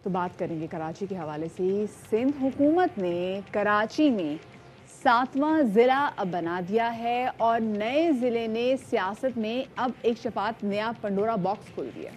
तो बात करेंगे कराची के हवाले से। सिंध हुकूमत ने कराची में 7वां ज़िला अब बना दिया है और नए ज़िले ने सियासत में अब एक शफात नया पंडोरा बॉक्स खोल दिया।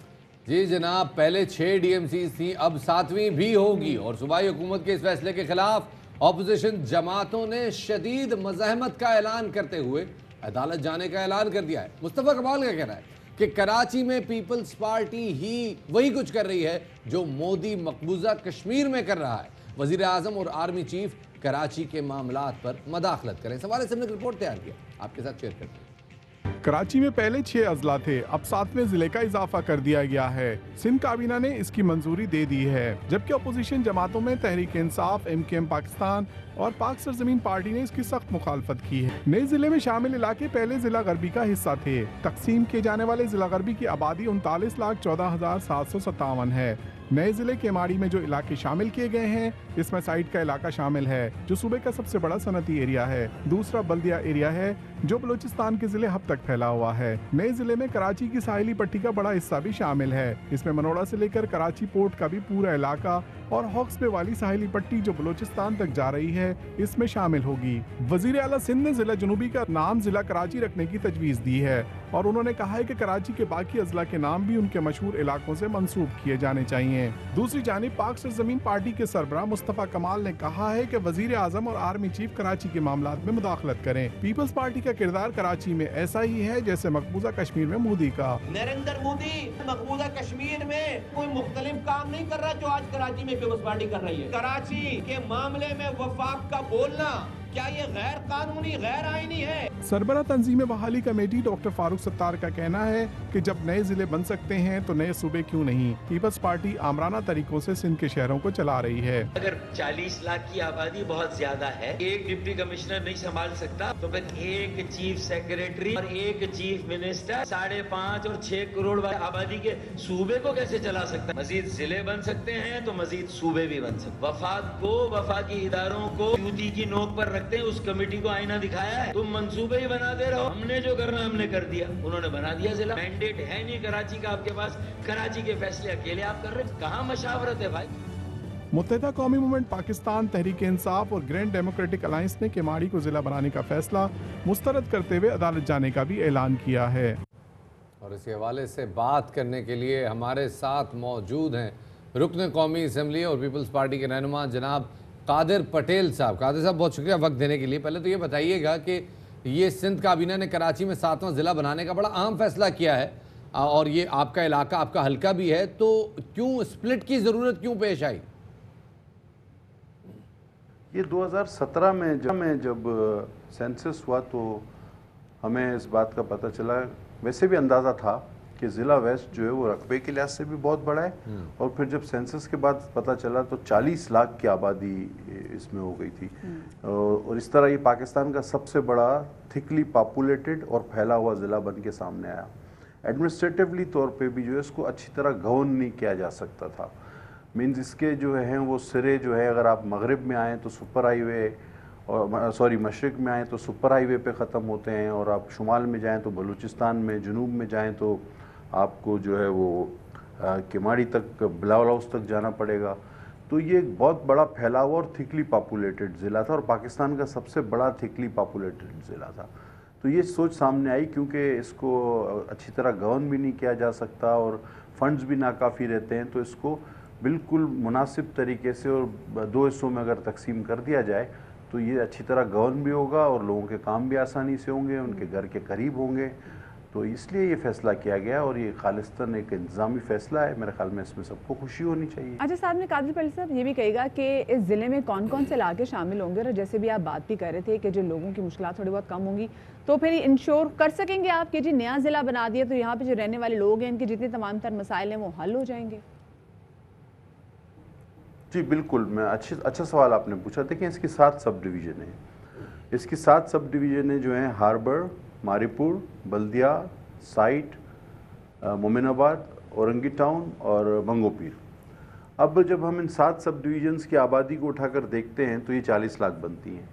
जी जनाब, पहले 6 डीएमसी थी, अब 7वीं भी होगी और सूबाई हुकूमत के इस फैसले के खिलाफ ऑपोजिशन जमातों ने शदीद मज़ाहमत का ऐलान करते हुए अदालत जाने का ऐलान कर दिया है। मुस्तफ़ा कमाल का कहना है कि कराची में पीपल्स पार्टी ही वही कुछ कर रही है जो मोदी मकबूजा कश्मीर में कर रहा है। वज़ीर आज़म और आर्मी चीफ कराची के मामलात पर मदाखलत करें। सवाल से हमने रिपोर्ट तैयार किया, आपके साथ शेयर करते हैं। कराची में पहले 6 अजला थे, अब 7वें जिले का इजाफा कर दिया गया है। सिंध काबीना ने इसकी मंजूरी दे दी है, जबकि अपोजिशन जमातों में तहरीक इंसाफ, MKM पाकिस्तान और पाक सरजमीन पार्टी ने इसकी सख्त मुखालफत की है। नए जिले में शामिल इलाके पहले जिला गरबी का हिस्सा थे। तकसीम किए जाने वाले जिला गरबी की आबादी 39,14,757 है। नए जिले केमाड़ी में जो इलाके शामिल किए गए हैं, इसमें साइड का इलाका शामिल है जो सूबे का सबसे बड़ा सनती एरिया है। दूसरा बल्दिया एरिया है जो बलूचिस्तान के जिले हब तक फैला हुआ है। नए जिले में कराची की साहिली पट्टी का बड़ा हिस्सा भी शामिल है। इसमें मनोड़ा से लेकर कराची पोर्ट का भी पूरा इलाका और हॉक्स पे वाली साहिली पट्टी जो बलूचिस्तान तक जा रही है, इसमें शामिल होगी। वजीर आला सिंध ने जिला जनूबी का नाम जिला कराची रखने की तजवीज दी है और उन्होंने कहा है कि कराची के बाकी अजला के नाम भी उनके मशहूर इलाकों से मंसूब किए जाने चाहिए। दूसरी जानिब पाक सरजमीन पार्टी के सरबराह मुस्तफा कमाल ने कहा है कि वजीर आजम और आर्मी चीफ कराची के मामलात में मुदाखलत करें। पीपल्स पार्टी का किरदार कराची में ऐसा ही है जैसे मकबूजा कश्मीर में मोदी का। नरेंद्र मोदी मकबूजा कश्मीर में कोई मुख्तलिफ काम नहीं कर रहा जो आज कराची में पीपल्स पार्टी कर रही है। कराची के मामले में वफाक का बोलना क्या ये गैर कानूनी गैर आईनी है? सरबरा तंजीम बहाली कमेटी डॉक्टर फारूक सत्तार का कहना है कि जब नए जिले बन सकते हैं तो नए सूबे क्यों नहीं। पीपल्स पार्टी आमराना तरीकों से सिंध के शहरों को चला रही है। अगर 40 लाख की आबादी बहुत ज्यादा है, एक डिप्टी कमिश्नर नहीं संभाल सकता, तो फिर एक चीफ सेक्रेटरी और एक चीफ मिनिस्टर 5.5 और 6 करोड़ आबादी के सूबे को कैसे चला सकता है? मजीद जिले बन सकते हैं तो मजीद सूबे भी बन सकते। वफाक को, वफाकी इदारों को यूती की नोक पर रखते हैं। उस कमेटी को आईना दिखाया है, तुम मंसूबे ही बना दे रहे हो। हमने जो करना हमने कर दिया, उन्होंने बना दिया जिला। मैंडेट है नहीं कराची का आपके पास, कराची के फैसले अकेले आप कर रहे हैं। कहाँ मशावरत है भाई? मुत्तहिदा कौमी मूवमेंट पाकिस्तान, तहरीक इंसाफ और ग्रैंड डेमोक्रेटिक अलायंस ने केमाड़ी को जिला बनाने का फैसला मुस्तरद करते हुए अदालत जाने का भी ऐलान किया है। और इस हवाले से बात करने के लिए हमारे साथ मौजूद हैं रुकन कौमी असम्बली और पीपल्स पार्टी के रहनुमा जनाब कादिर पटेल साहब। कादिर साहब, बहुत शुक्रिया वक्त देने के लिए। पहले तो ये बताइएगा कि ये सिंध काबीना ने कराची में 7वां ज़िला बनाने का बड़ा अहम फैसला किया है और ये आपका इलाका, आपका हल्का भी है, तो क्यों स्प्लिट की ज़रूरत क्यों पेश आई? ये 2017 में जब सेंसस हुआ तो हमें इस बात का पता चला, वैसे भी अंदाज़ा था कि ज़िला वेस्ट जो है वो रकबे के लिहाज से भी बहुत बड़ा है और फिर जब सेंसस के बाद पता चला तो 40 लाख की आबादी इसमें हो गई थी और इस तरह ये पाकिस्तान का सबसे बड़ा थिकली पॉपुलेटेड और फैला हुआ ज़िला बन के सामने आया। एडमिनिस्ट्रेटिवली तौर पे भी जो है इसको अच्छी तरह गवर्न नहीं किया जा सकता था। मीन्स इसके जो हैं वो सिरे जो है, अगर आप मगरिब में आएँ तो सुपर हाईवे और मशरिक में आएँ तो सुपर हाईवे पे ख़त्म होते हैं और आप शुमाल में जाएँ तो बलूचिस्तान में, जुनूब में जाएँ तो आपको जो है वो केमाड़ी तक, बिलावल हाउस तक जाना पड़ेगा। तो ये एक बहुत बड़ा फैला हुआ और थिकली पॉपुलेटेड ज़िला था और पाकिस्तान का सबसे बड़ा थिकली पॉपुलेटेड ज़िला था। तो ये सोच सामने आई क्योंकि इसको अच्छी तरह गवर्न भी नहीं किया जा सकता और फंड्स भी नाकाफ़ी रहते हैं, तो इसको बिल्कुल मुनासिब तरीके से और 2 हिस्सों में अगर तकसीम कर दिया जाए तो ये अच्छी तरह गवर्न भी होगा और लोगों के काम भी आसानी से होंगे, उनके घर के करीब होंगे। तो इसलिए ये फैसला किया गया और ये खालिस्तान एक इंतजामी फैसला है। मेरे ख्याल में इसमें सबको खुशी होनी चाहिए। अच्छा साहब ने कादिर पटेल साहब ये भी कहेगा कि इस ज़िले में कौन कौन से इलाके शामिल होंगे और जैसे भी आप बात भी कर रहे थे कि जो लोगों की मुश्किलात थोड़ी बहुत कम होंगी तो फिर इंश्योर कर सकेंगे आप कि जी नया ज़िला बना दिया तो यहाँ पे जो रहने वाले लोग हैं इनके जितने तमाम तर मसाइल हैं वो हल हो जाएंगे? जी बिल्कुल, मैं अच्छा सवाल आपने पूछा। देखिए इसकी 7 सब डिवीज़न है। इसकी 7 सब डिवीज़न जो हैं हार्बर, मारीपुर, बल्दिया, साइट, मोमिनाबाद, औरंगी टाउन और मंगोपीर। अब जब हम इन 7 सब डिवीजन्स की आबादी को उठाकर देखते हैं तो ये 40 लाख बनती हैं।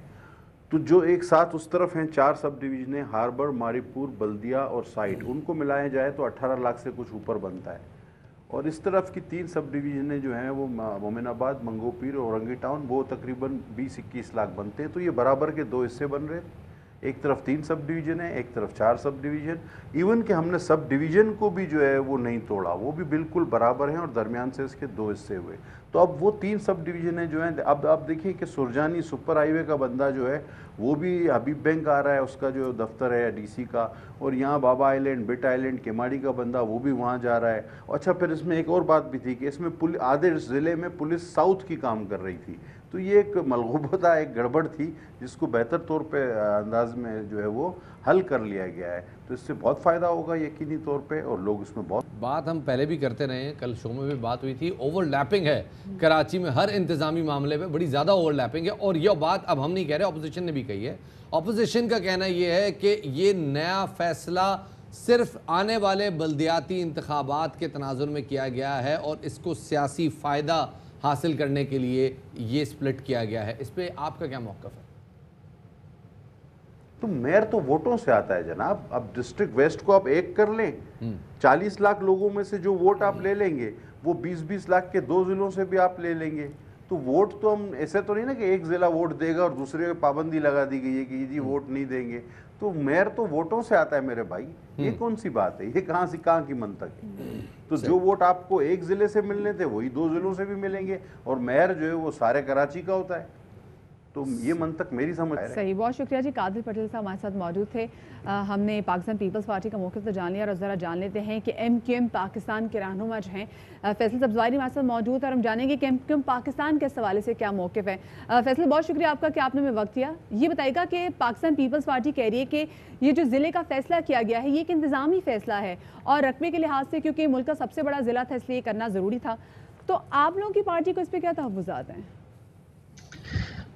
तो जो एक साथ उस तरफ हैं 4 सब डिवीजनें हार्बर, मारीपुर, बल्दिया और साइट, उनको मिलाया जाए तो 18 लाख से कुछ ऊपर बनता है। और इस तरफ की 3 सब डिवीजनें जो हैं वो मोमिनाबाद, मंगोपीर और औरंगी टाउन, वो तकरीबन 20-21 लाख बनते हैं। तो ये बराबर के 2 हिस्से बन रहे हैं। एक तरफ 3 सब डिवीज़न है, एक तरफ 4 सब डिवीज़न। इवन कि हमने सब डिवीज़न को भी जो है वो नहीं तोड़ा, वो भी बिल्कुल बराबर हैं और दरमियान से इसके 2 हिस्से हुए। तो अब वो 3 सब डिवीज़नें जो हैं, अब देखिए कि सुरजानी सुपर हाईवे का बंदा जो है वो भी हबीब बैंक आ रहा है, उसका जो दफ्तर है डीसी का, और यहाँ बाबा आइलैंड, बिट आइलैंड, केमाड़ी का बंदा वो भी वहाँ जा रहा है। अच्छा, फिर इसमें एक और बात भी थी कि इसमें आधे ज़िले में पुलिस साउथ की काम कर रही थी। तो ये एक मलगूबता, एक गड़बड़ थी जिसको बेहतर तौर पे अंदाज में जो है वो हल कर लिया गया है। तो इससे बहुत फ़ायदा होगा यकीनी तौर पे, और लोग इसमें बहुत बात हम पहले भी करते रहे हैं, कल शो में भी बात हुई थी, ओवरलैपिंग है कराची में हर इंतजामी मामले में, बड़ी ज़्यादा ओवरलैपिंग है। और यह बात अब हम नहीं कह रहे, अपोजिशन ने भी कही है। अपोजिशन का कहना यह है कि ये नया फैसला सिर्फ आने वाले बल्दियाती इंतखाबात के तनाजुर में किया गया है और इसको सियासी फ़ायदा हासिल करने के लिए ये स्प्लिट किया गया है। इस पर आपका क्या मौक़िफ़ है? तो मेयर तो वोटों से आता है जनाब। अब डिस्ट्रिक्ट वेस्ट को आप एक कर लें, 40 लाख लोगों में से जो वोट आप ले लेंगे वो 20-20 लाख के 2 ज़िलों से भी आप ले लेंगे। तो वोट तो हम ऐसे तो नहीं ना कि एक ज़िला वोट देगा और दूसरे पे पाबंदी लगा दी गई है कि जी वोट नहीं देंगे। तो मेयर तो वोटों से आता है मेरे भाई, ये कौन सी बात है? ये कहाँ की मंतक है? तो जो वोट आपको एक ज़िले से मिलने थे वही 2 ज़िलों से भी मिलेंगे, और मेयर जो है वो सारे कराची का होता है। तो ये मंतक मेरी समझ है। सही, बहुत शुक्रिया जी। कादिर पटेल साहब हमारे साथ मौजूद थे। हमने पाकिस्तान पीपल्स पार्टी का मौक़िफ़ तो जान लिया, और ज़रा जान लेते हैं कि MQM पाकिस्तान के रहनुमा जो हैं फैसल सब्ज़वारी हमारे साथ मौजूद है, और हम जानेंगे कि MQM पाकिस्तान के हवाले से क्या मौक़िफ़ है। फैसल, बहुत शुक्रिया आपका कि आपने हमें वक्त दिया। ये बताइएगा कि पाकिस्तान पीपल्स पार्टी कह रही है कि ये जो ज़िले का फ़ैसला किया गया है ये एक इंतज़ामी फ़ैसला है, और रकबे के लिहाज से क्योंकि मुल्क का सबसे बड़ा ज़िला था इसलिए करना ज़रूरी था। तो आप लोगों की पार्टी को इस पर क्या तहफ़्फ़ुज़ात हैं?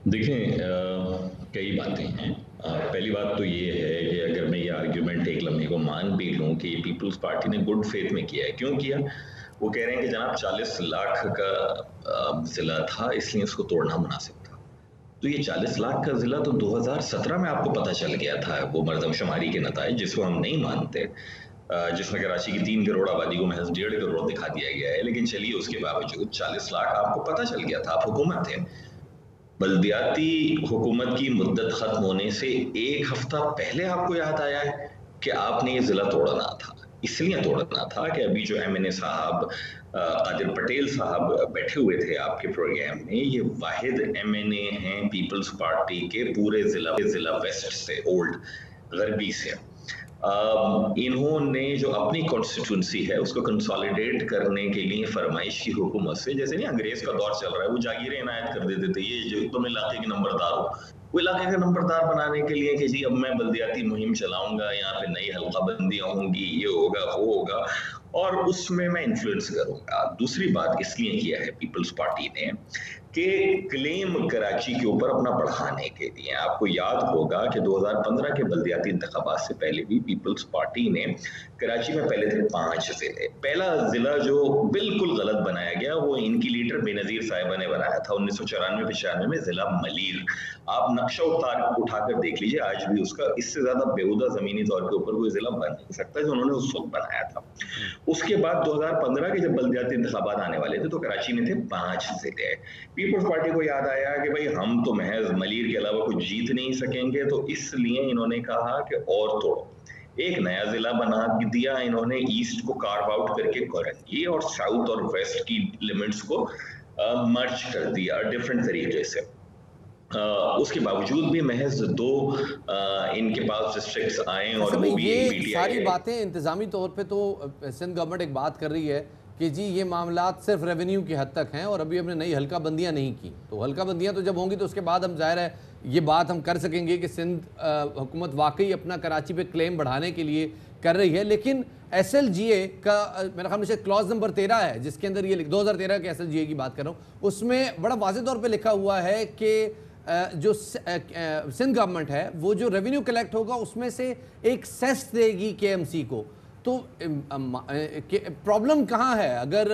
देखें, कई बातें हैं। पहली बात तो ये है कि अगर मैं ये आर्ग्यूमेंट एक लम्हे को मान भी लूँ कि पीपल्स पार्टी ने गुड फेथ में किया है, क्यों किया? वो कह रहे हैं कि जनाब 40 लाख का ज़िला था इसलिए इसको तोड़ना मुनासिब था। तो ये 40 लाख का ज़िला तो 2017 में आपको पता चल गया था, वो मरदमशुमारी के नताइज जिसको हम नहीं मानते, जिसमें कराची की 3 करोड़ आबादी को महज 1.5 करोड़ दिखा दिया गया है। लेकिन चलिए, उसके बावजूद 40 लाख आपको पता चल गया था, आप हुकूमत थे। बल्दियाती हुकूमत की मुद्दत ख़त्म होने से 1 हफ्ता पहले आपको याद आया है कि आपने ये ज़िला तोड़ना था। इसलिए तोड़ना था कि अभी जो MNA साहब कादिर पटेल साहब बैठे हुए थे आपके प्रोग्राम में, ये वाहिद MNA हैं पीपल्स पार्टी के पूरे ज़िला वेस्ट से, ओल्ड गरबी से। इन्होंने जो अपनी कॉन्स्टिट्यूंसी है उसको कंसोलिडेट करने के लिए फरमाइश की हुकूमत से, जैसे नहीं अंग्रेज का दौर चल रहा है, वो जागीरें इनायत कर देते थे, ये जो तुम इलाके के नंबरदार हो, वो इलाके का नंबरदार बनाने के लिए कि जी अब मैं बल्दियाती मुहिम चलाऊंगा, यहाँ पे नई हल्का बंदियां होंगी, ये होगा वो होगा, और उसमें मैं इन्फ्लुएंस करूंगा। दूसरी बात इसलिए किया है पीपल्स पार्टी ने कि क्लेम कराची के ऊपर अपना बढ़ाने के लिए। आपको याद होगा कि 2015 के बल्दियाती इंतखाबात से पहले भी पीपल्स पार्टी ने कराची में पहले थे 5 जिले। पहला जिला जो बिल्कुल गलत बनाया गया वो इनकी लीडर बेनजीर साहिबा ने बनाया था 1994-95 में, जिला मलीर। आप नक्शा उठाकर देख लीजिए, आज भी उसका इससे ज्यादा बेहुदा जमीनी तौर के ऊपर कोई जिला बन नहीं सकता जो उन्होंने उस वक्त बनाया था। उसके बाद 2015 के जब बल्दियाती इंतखाबात आने वाले थे तो कराची में थे 5 जिले। पीपल्स पार्टी को याद आया कि भाई हम तो महज मलीर के अलावा कुछ जीत नहीं सकेंगे, तो इसलिए इन्होंने कहा कि और तोड़ो, एक नया जिला बना दिया इन्होंने, ईस्ट को कार्व आउट करके कोरंगी और साउथ और वेस्ट की लिमिट्स को मर्ज कर दिया डिफरेंट तरीके से। उसके बावजूद भी महज 2 इनके पास डिस्ट्रिक्ट्स आए, और वो भी ये सारी बातें इंतजामी तौर पे तो सिंध गवर्नमेंट एक बात कर रही है कि जी ये मामलात सिर्फ रेवेन्यू की हद तक हैं और अभी हमने नई हल्का बंदियाँ नहीं की। तो हल्का बंदियाँ तो जब होंगी तो उसके बाद हम ज़ाहिर है ये बात हम कर सकेंगे कि सिंध हुकूमत वाकई अपना कराची पे क्लेम बढ़ाने के लिए कर रही है। लेकिन SLGA का मेरा ख्याल में क्लॉज नंबर 13 है जिसके अंदर ये 2013 के SLGA की बात कर रहा हूँ, उसमें बड़ा वाज़ेह तौर पर लिखा हुआ है कि जो सिंध गवर्नमेंट है वो जो रेवेन्यू कलेक्ट होगा उसमें से एक सेस देगी KMC को। तो प्रॉब्लम कहाँ है? अगर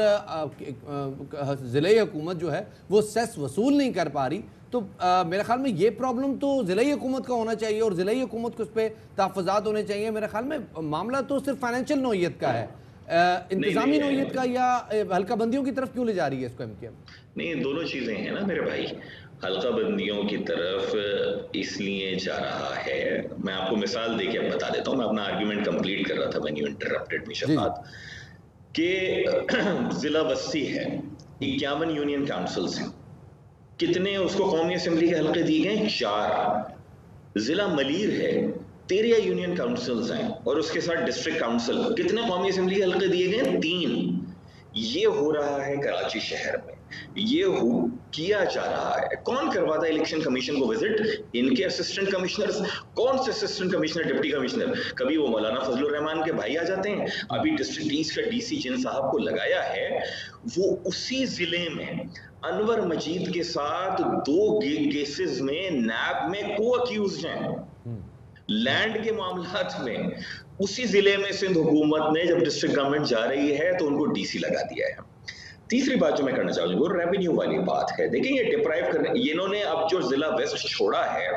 ज़िले हुकूमत जो है वो सेस वसूल नहीं कर पा रही तो मेरे ख्याल में ये प्रॉब्लम तो ज़िले हुकूमत का होना चाहिए और ज़िले हुकूमत को उस पर तहफ़्फ़ुज़ात होने चाहिए। मेरे ख्याल में मामला तो सिर्फ फाइनेंशियल नौइयत का है। इंतजामी नौयत का या हल्का बंदियों की तरफ क्यों ले जा रही है इसको एमकेएम? नहीं, दोनों चीजें हैं ना मेरे भाई। हल्का बंदियों की तरफ इसलिए जा रहा है, मैं आपको मिसाल देके अब बता देता हूँ, मैं अपना आर्ग्यूमेंट कंप्लीट कर रहा था व्हेन यू इंटरप्टेड मी शफात, कि जिला बस्ती है, 51 यूनियन काउंसिल्स हैं, कितने उसको कौमी असेंबली के हल्के दिए गए? 4। जिला मलीर है, 13 यूनियन काउंसिल्स हैं और उसके साथ डिस्ट्रिक्ट काउंसिल, कितने कौमी असेंबली के हल्के दिए गए? 3। ये हो रहा है कराची शहर में, ये किया जा रहा है। कौन करवाता है इलेक्शन कमीशन को विजिट? इनके असिस्टेंट कमिश्नर्स। कौन से असिस्टेंट कमिश्नर, डिप्टी कमिश्नर? कभी वो मौलाना फजलुर रहमान के भाई आ जाते हैं। अभी डिस्ट्रिक्ट ईस्ट का डीसी जिन साहब को लगाया है, वो उसी जिले में अनवर मजीद के साथ 2 केसेस में नैब में को अक्यूज्ड हैं लैंड के मामलात में। उसी जिले में सिंध हुकूमत ने जब डिस्ट्रिक्ट गवर्नमेंट जा रही है तो उनको डीसी लगा दिया है। तीसरी बात जो मैं करना चाहूंगा वो रेवेन्यू वाली बात है। देखिए ये डिप्राइव करने, इन्होंने अब जो जिला वेस्ट छोड़ा है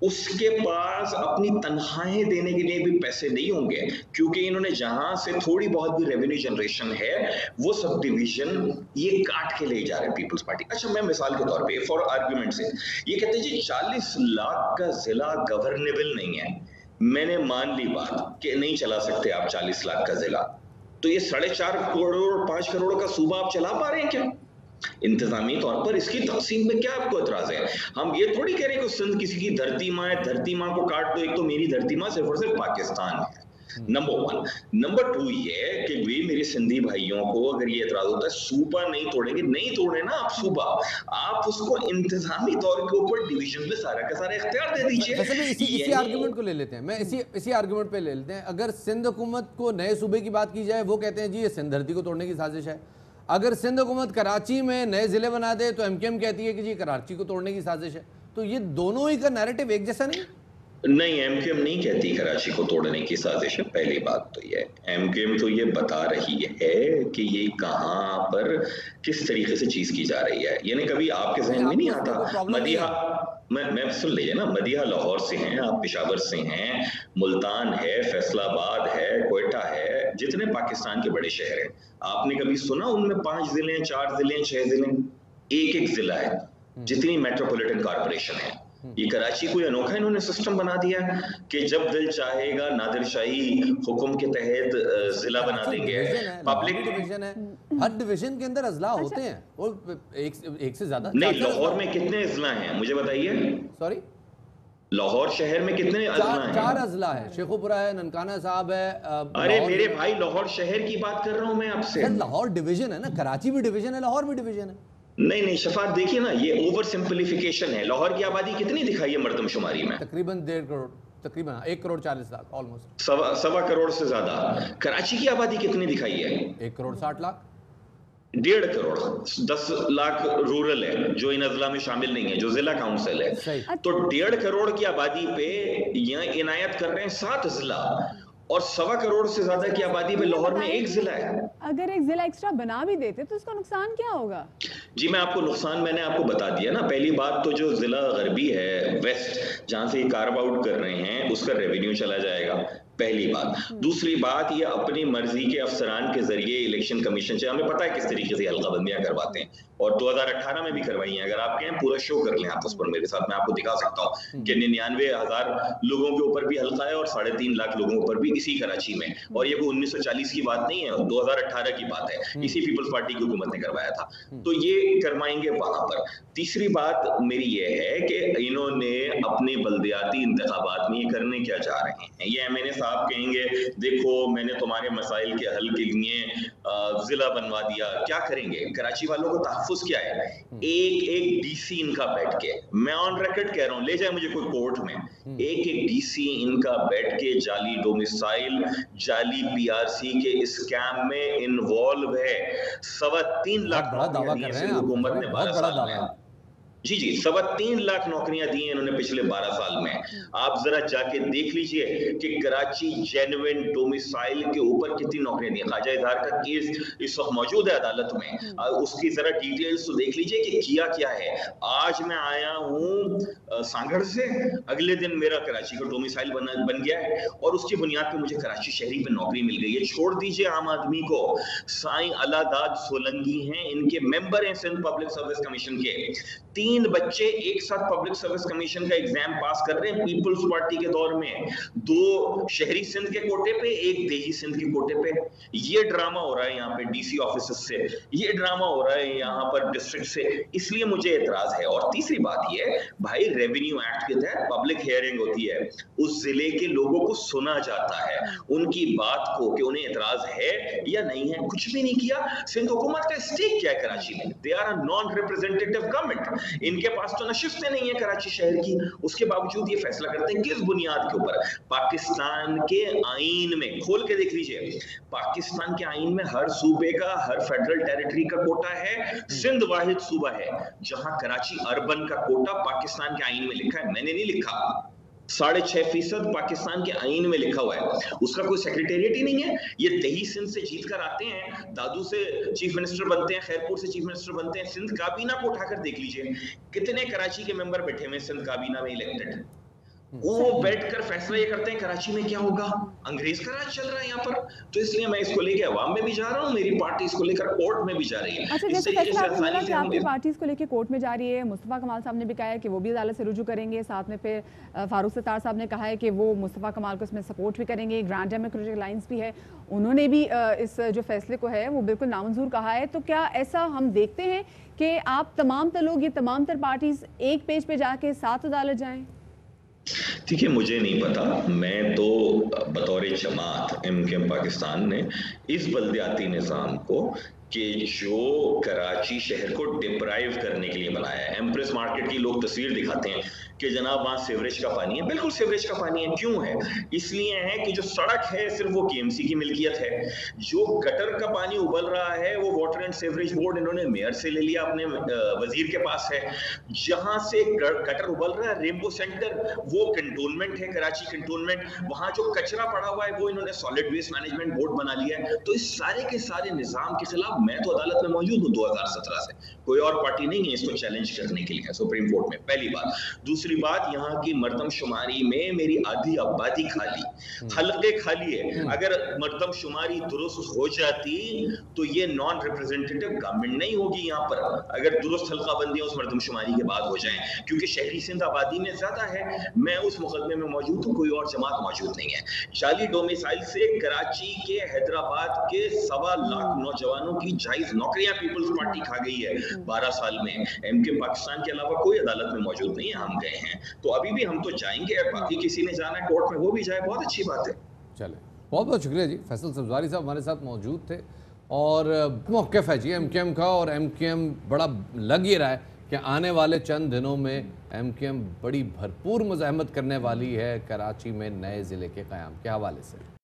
उसके पास अपनी तनख्वाहें देने के लिए भी पैसे नहीं होंगे, क्योंकि इन्होंने जहां से थोड़ी बहुत भी रेवेन्यू जनरेशन है वो सब डिवीजन ये काट के ले जा रहे हैं पीपल्स पार्टी। अच्छा, मैं मिसाल के तौर पे फॉर आर्ग्यूमेंट से ये कहते हैं जी 40 लाख का जिला गवर्नेबल नहीं है। मैंने मान ली बात कि नहीं चला सकते आप 40 लाख का जिला, तो ये 4.5 करोड़ 5 करोड़ का सूबा आप चला पा रहे हैं क्या? इंतजामी तौर पर इसकी तकसीम में क्या आपको एतराज है? हम ये थोड़ी कह रहे हैं कि सिंध किसी की धरती माँ है, धरती माँ को काट दो। एक तो मेरी धरती माँ सिर्फ और सिर्फ पाकिस्तान है, नंबर 1। नंबर 2 ये कि वे मेरे सिंधी भाइयों को अगर ये एतराज होता है सूबा नहीं तोड़ेंगे, नहीं तोड़े ना आप सूबा, आप उसको इंतजामी तौर के ऊपर डिवीजन में सारा का सारा इख्तियार दे दीजिए। इसी आर्गुमेंट को ले लेते हैं, मैं इसी आर्गुमेंट पे ले लेते हैं। अगर सिंध हुकूमत को नए सूबे की बात की जाए, वो कहते हैं जी ये सिंध धरती को तोड़ने की साजिश है। अगर सिंध हुकूमत कराची में नए जिले बना दे तो एमकेएम कहती है कि जी कराची को तोड़ने की साजिश है। तो ये दोनों ही का नैरेटिव एक जैसा नहीं? नहीं, एमकेएम नहीं कहती कराची को तोड़ने की साजिश है। पहली बात तो ये, एमकेएम तो ये बता रही है कि ये कहां पर किस तरीके से चीज की जा रही है। यानी कभी आपके जहन में नहीं आता मदीहा, मैं सुन लीजिए ना, मदीहा लाहौर से हैं, आप पेशावर से हैं, मुल्तान है, फैसलाबाद है, क्वेटा है, जितने पाकिस्तान के बड़े शहर हैं, आपने कभी सुना उनमें 5 जिले, 4 जिले, 6 जिले? एक जिला है जितनी मेट्रोपॉलिटन कॉर्पोरेशन है। ये कराची कोई अनोखा इन्होंने सिस्टम बना दिया कि जब दिल चाहेगा नादिर शाही हुक्म के तहत जिला बना देंगे। पब्लिक डिवीजन है, हर डिवीजन के अंदर अजला होते हैं और एक से ज्यादा। नहीं, लाहौर में कितने अजला हैं मुझे बताइए? सॉरी, लाहौर शहर में कितने अजला हैं? 4 अजला है, शेखुपुरा है, ननकाना साहब है। अरे मेरे भाई, लाहौर शहर की बात कर रहा हूं मैं आपसे। लाहौर डिवीजन है ना, कराची भी डिवीजन है, लाहौर भी डिवीजन है। नहीं शफात, देखिए ना, ये ओवर सिंपलीफिकेशन है। लाहौर की आबादी कितनी दिखाई है मर्दमशुमारी में? तकरीबन 1.5 करोड़, तकरीबन 1 करोड़ 40 लाख, ऑलमोस्ट सवा करोड़ से ज्यादा। कराची की आबादी कितनी दिखाई है? 1 करोड़ 60 लाख। 1.5 करोड़, 10 लाख रूरल है जो इन अजला में शामिल नहीं है, जो जिला काउंसिल है। तो 1.5 करोड़ की आबादी पे यहाँ इनायत कर रहे हैं 7 अजला, और 1.25 करोड़ से ज्यादा की आबादी में लाहौर में 1 जिला है। अगर एक जिला एक्स्ट्रा बना भी देते तो उसका नुकसान क्या होगा? जी मैं आपको नुकसान मैंने आपको बता दिया ना। पहली बात तो जो जिला गरबी है, वेस्ट, जहां से ये कार्व आउट कर रहे हैं, उसका रेवेन्यू चला जाएगा, पहली बात। दूसरी बात, ये अपनी मर्जी के अफसरान के जरिए इलेक्शन कमीशन से, हमें पता है किस तरीके से हल्काबंदियां करवाते हैं, और 2018 में भी करवाई हैं। अगर आप कहें पूरा शो कर लें आप उस पर मेरे साथ, मैं आपको दिखा सकता हूँ कि 99,000 लोगों के ऊपर भी हल्का है और 3.5 लाख लोगों के ऊपर भी इसी कराची में। और ये कोई 1940 की बात नहीं है, 2018 की बात है, इसी पीपल्स पार्टी की हुकूमत ने करवाया था। तो ये करवाएंगे वहां पर। तीसरी बात मेरी ये है कि इन्होंने अपने बल्दियाती इंतखाबात में ये करने क्या चाह रहे हैं। ये एमएनए साहब कहेंगे देखो मैंने तुम्हारे मसाइल के हल के लिए जिला बनवा दिया, क्या करेंगे? कराची वालों को तहफ्फुज़ क्या है? एक डीसी इनका बैठ के, मैं ऑन रिकॉर्ड कह रहा हूं, ले जाए मुझे कोई कोर्ट में, एक डीसी इनका बैठ के जाली डोमिसाइल, जाली पीआरसी के स्कैम में इन्वॉल्व है। 3.25 लाख बड़ा दावा कर रहे हैं, हुकूमत ने 12 साल में। जी जी, 3.25 लाख नौकरियां दी हैं इन्होंने पिछले 12 साल में। आप जरा जाके देख लीजिए कि कराची जेन्युइन डोमिसाइल के ऊपर कितनी नौकरियां दी हैं। ख्वाजा इजहार का केस इस वक्त मौजूद है अदालत में, उसकी जरा डिटेल्स तो देख लीजिए कि किया क्या है। आज मैं आया हूं सांगड़ से, अगले दिन मेरा कराची का डोमिसाइल बन गया है और उसकी बुनियाद पे मुझे कराची शहरी में नौकरी मिल गई है। छोड़ दीजिए आम आदमी को, साईं अलादाद सोलंकी हैं, इनके मेंबर हैं सिंध पब्लिक सर्विस कमीशन के। 3 बच्चे एक साथ पब्लिक सर्विस कमीशन का एग्जाम पास कर रहे हैं पीपल्स पार्टी के दौर में, 2 शहरी सिंध के कोटे पे, 1 देही सिंध के कोटे पे। ये ड्रामा हो रहा है यहाँ पे डीसी ऑफिस से, ये ड्रामा हो रहा है यहाँ पर डिस्ट्रिक्ट से, इसलिए मुझे एतराज है। और तीसरी बात ये, भाई रेवेन्यू एक्ट के तहत पब्लिक हियरिंग होती है, उस जिले के लोगों को सुना जाता है, उनकी बात को कि उन्हें एतराज है या नहीं है। कुछ भी नहीं किया। सिंध हुकूमत का स्टेक क्या है कराची में? They are a non representative government, इनके पास तो नशिस्तें नहीं है कराची शहर की, उसके बावजूद ये फैसला करते हैं किस बुनियाद के ऊपर? पाकिस्तान के आईन में खोल के देख लीजिए, पाकिस्तान के आईन में हर सूबे का, हर फेडरल टेरिटरी का कोटा है। सिंध वाहिद सूबा है जहां कराची अर्बन का कोटा पाकिस्तान के आईन में लिखा है, मैंने नहीं लिखा। 6.5% पाकिस्तान के आईन में लिखा हुआ है, उसका कोई सेक्रेटेरिएट ही नहीं है। ये दही सिंध से जीत कर आते हैं, दादू से चीफ मिनिस्टर बनते हैं, खैरपुर से चीफ मिनिस्टर बनते हैं। सिंध काबीना को उठाकर देख लीजिए, कितने कराची के मेंबर बैठे हुए सिंध काबीना में इलेक्टेड, वो बैठकर फैसला ये करते हैं कराची में क्या होगा। अंग्रेज का राज चल रहा है यहाँ पर, तो इसलिए मैं इसको लेके अवाम में भी जा रहा हूँ, मेरी पार्टी इसको लेकर कोर्ट में भी जा रही है। अच्छा, जैसे फैसला आपने बोला कि आपकी पार्टी इसको लेके कोर्ट में जा रही है, मुस्तफा कमाल साहब ने भी कहा है कि वो भी अदालत से रुजू करेंगे, साथ में फिर फारूक सत्तार साहब ने कहा है कि वो मुस्तफा कमाल को इसमें सपोर्ट भी करेंगे। ग्रांड डेमोक्रेटिक अलायंस भी है, उन्होंने भी इस जो फैसले को है वो बिल्कुल नामंजूर कहा है। तो क्या ऐसा हम देखते हैं कि आप तमाम तर लोग, ये तमाम तर पार्टीज एक पेज पे जाके साथ अदालत जाएं? देखिए, मुझे नहीं पता, मैं तो बतौर जमात MKM पाकिस्तान ने इस बल्दियाती निज़ाम को कि जो कराची शहर को डिप्राइव करने के लिए बनाया है। एम्प्रेस मार्केट की लोग तस्वीर दिखाते हैं कि जनाब वहाँ सीवरेज का पानी है, बिल्कुल सीवरेज का पानी है। क्यों है? इसलिए है कि जो सड़क है सिर्फ वो KMC की मिल्कियत है, जो गटर का पानी उबल रहा है वो वाटर एंड सीवरेज बोर्ड इन्होंने मेयर से ले लिया, अपने वजीर के पास है। जहां से गटर उबल रहा है रेनबो सेंटर, वो कंटोनमेंट है, कराची कंटोनमेंट, वहां जो कचरा पड़ा हुआ है वो इन्होंने सॉलिड वेस्ट मैनेजमेंट बोर्ड बना लिया है। तो इस सारे के सारे निजाम के खिलाफ मैं तो अदालत में मौजूद हूँ 2017 से, कोई और पार्टी नहीं है इसको चैलेंज करने के लिए सुप्रीम कोर्ट में, पहली बात। दूसरी बात, यहाँ की मर्दमशुमारी में मेरी आधी आबादी खाली, हल्के खाली है। अगर मर्दमशुमारी दुरुस्त हो जाती तो ये नॉन रिप्रेजेंटेटिव गवर्नमेंट नहीं होगी यहाँ पर, अगर दुरुस्त हल्काबंदियां उस मर्दमशुमारी के बाद हो जाएं, क्योंकि शहरी सिंध आबादी में ज्यादा है। मैं उस मुकदमे में मौजूद हूँ, कोई और जमात मौजूद नहीं है। जाली डोमिसाइल से कराची के, हैदराबाद के 1.25 लाख नौजवानों की जायज नौकरियां पीपल्स पार्टी खा गई है 12 साल में। MKM पाकिस्तान के अलावा कोई अदालत में मौजूद नहीं है, हम गए हैं, तो अभी भी हम तो जाएंगे। अगर बाकी किसी ने जाना है कोर्ट में वो भी जाए, बहुत अच्छी बात है। चले, बहुत बहुत शुक्रिया जी। फैसल सब्ज़वारी साहब हमारे साथ मौजूद थे और मौक़िफ़ है जी MKM का, और MKM बड़ा लग ये रहा है कि आने वाले चंद दिनों में MKM बड़ी भरपूर मज़ाहमत करने वाली है कराची में नए ज़िले के क़याम के हवाले से।